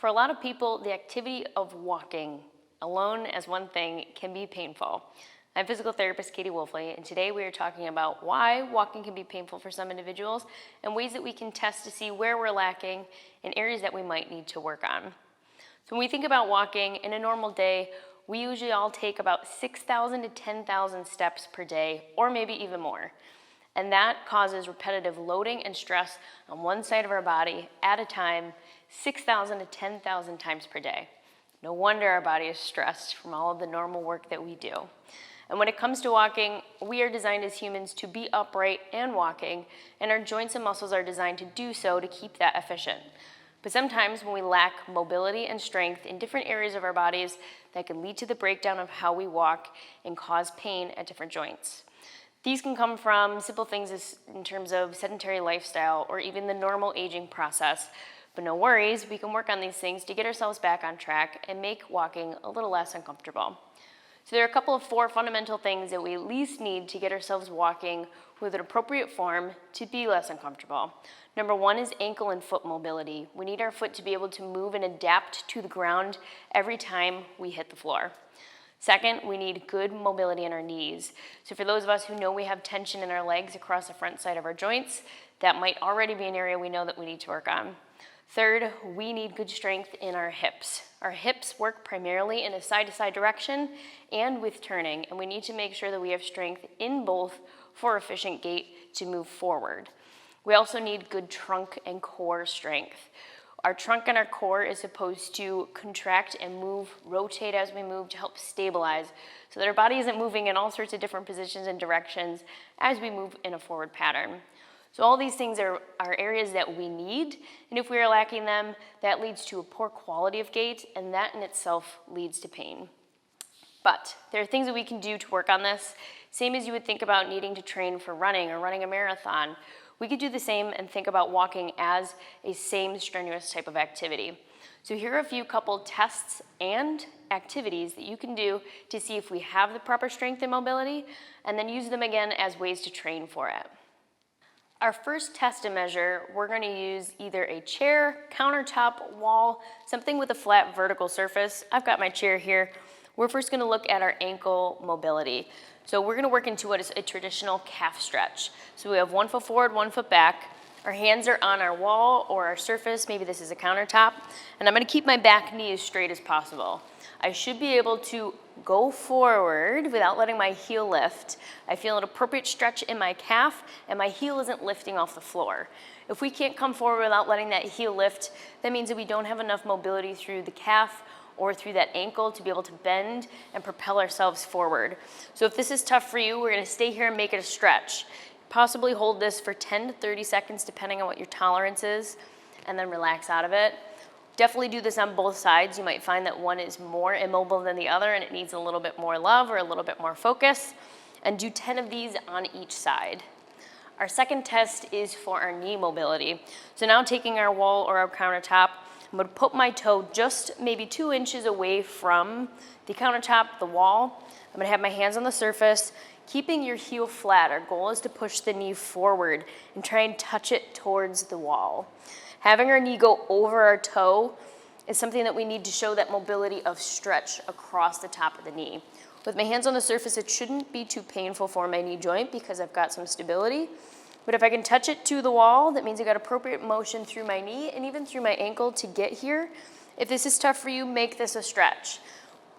For a lot of people, the activity of walking alone as one thing can be painful. I'm physical therapist Katie Wolfley, and today we are talking about why walking can be painful for some individuals and ways that we can test to see where we're lacking and areas that we might need to work on. So when we think about walking in a normal day, we usually all take about 6,000 to 10,000 steps per day, or maybe even more. And that causes repetitive loading and stress on one side of our body at a time, 6,000 to 10,000 times per day. No wonder our body is stressed from all of the normal work that we do. And when it comes to walking, we are designed as humans to be upright and walking, and our joints and muscles are designed to do so to keep that efficient. But sometimes when we lack mobility and strength in different areas of our bodies, that can lead to the breakdown of how we walk and cause pain at different joints. These can come from simple things in terms of sedentary lifestyle or even the normal aging process. But no worries, we can work on these things to get ourselves back on track and make walking a little less uncomfortable. So there are a couple of 4 fundamental things that we at least need to get ourselves walking with an appropriate form to be less uncomfortable. Number 1 is ankle and foot mobility. We need our foot to be able to move and adapt to the ground every time we hit the floor. Second, we need good mobility in our knees. So for those of us who know we have tension in our legs across the front side of our joints, that might already be an area we know that we need to work on. Third, we need good strength in our hips. Our hips work primarily in a side-to-side direction and with turning, and we need to make sure that we have strength in both for efficient gait to move forward. We also need good trunk and core strength. Our trunk and our core is supposed to contract and move, rotate as we move to help stabilize so that our body isn't moving in all sorts of different positions and directions as we move in a forward pattern. So all these things are areas that we need, and if we are lacking them, that leads to a poor quality of gait, and that in itself leads to pain. But there are things that we can do to work on this, same as you would think about needing to train for running or running a marathon. We could do the same and think about walking as a same strenuous type of activity. So here are a few couple tests and activities that you can do to see if we have the proper strength and mobility, and then use them again as ways to train for it. Our first test and measure, we're going to use either a chair, countertop, wall, something with a flat vertical surface. I've got my chair here. We're first going to look at our ankle mobility. So we're going to work into what is a traditional calf stretch. So we have 1 foot forward, 1 foot back. Our hands are on our wall or our surface. Maybe this is a countertop. And I'm going to keep my back knee as straight as possible. I should be able to go forward without letting my heel lift. I feel an appropriate stretch in my calf, and my heel isn't lifting off the floor. If we can't come forward without letting that heel lift, that means that we don't have enough mobility through the calf or through that ankle to be able to bend and propel ourselves forward. So if this is tough for you, we're going to stay here and make it a stretch. Possibly hold this for 10 to 30 seconds depending on what your tolerance is, and then relax out of it. Definitely do this on both sides. You might find that one is more immobile than the other and it needs a little bit more love or a little bit more focus. And do 10 of these on each side. Our second test is for our knee mobility. So now taking our wall or our countertop, I'm going to put my toe just maybe 2 inches away from the countertop, the wall. I'm going to have my hands on the surface, keeping your heel flat. Our goal is to push the knee forward and try and touch it towards the wall. Having our knee go over our toe is something that we need to show that mobility of stretch across the top of the knee. With my hands on the surface, it shouldn't be too painful for my knee joint because I've got some stability. But if I can touch it to the wall, that means I've got appropriate motion through my knee and even through my ankle to get here. If this is tough for you, make this a stretch.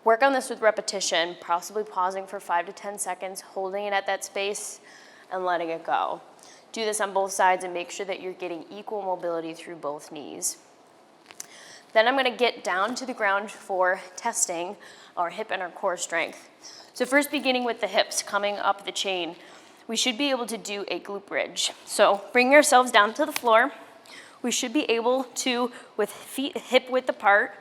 Work on this with repetition, possibly pausing for 5 to 10 seconds, holding it at that space, and letting it go. Do this on both sides and make sure that you're getting equal mobility through both knees. Then I'm going to get down to the ground for testing our hip and our core strength. So first beginning with the hips, coming up the chain, we should be able to do a glute bridge. So bring yourselves down to the floor. We should be able to, with feet hip width apart,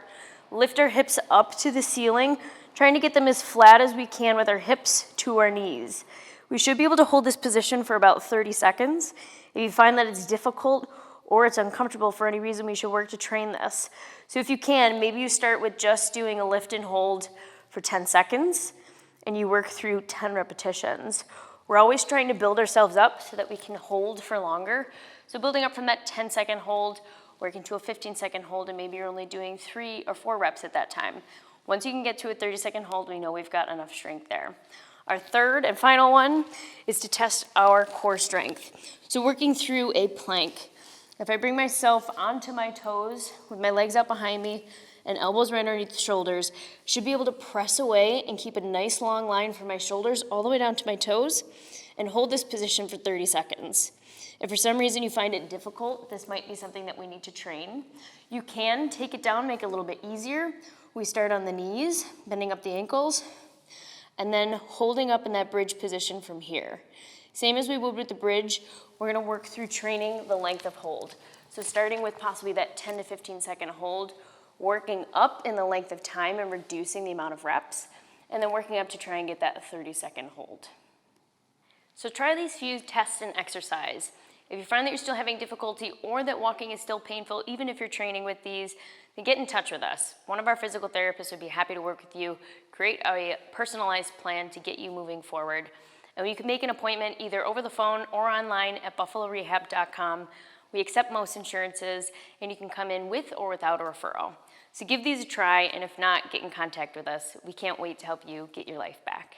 lift our hips up to the ceiling, trying to get them as flat as we can with our hips to our knees. We should be able to hold this position for about 30 seconds. If you find that it's difficult or it's uncomfortable for any reason, we should work to train this. So if you can, maybe you start with just doing a lift and hold for 10 seconds, and you work through 10 repetitions. We're always trying to build ourselves up so that we can hold for longer. So building up from that 10-second hold, working to a 15-second hold, and maybe you're only doing 3 or 4 reps at that time. Once you can get to a 30-second hold, we know we've got enough strength there. Our third and final one is to test our core strength. So working through a plank. If I bring myself onto my toes with my legs out behind me and elbows right underneath the shoulders, should be able to press away and keep a nice long line from my shoulders all the way down to my toes and hold this position for 30 seconds. If for some reason you find it difficult, this might be something that we need to train. You can take it down, make it a little bit easier. We start on the knees, bending up the ankles, and then holding up in that bridge position from here. Same as we would with the bridge, we're gonna work through training the length of hold. So starting with possibly that 10 to 15 second hold, working up in the length of time and reducing the amount of reps, and then working up to try and get that 30-second hold. So try these few tests and exercise. If you find that you're still having difficulty or that walking is still painful, even if you're training with these, then get in touch with us. One of our physical therapists would be happy to work with you, create a personalized plan to get you moving forward. And you can make an appointment either over the phone or online at buffalorehab.com. We accept most insurances, and you can come in with or without a referral. So give these a try, and if not, get in contact with us. We can't wait to help you get your life back.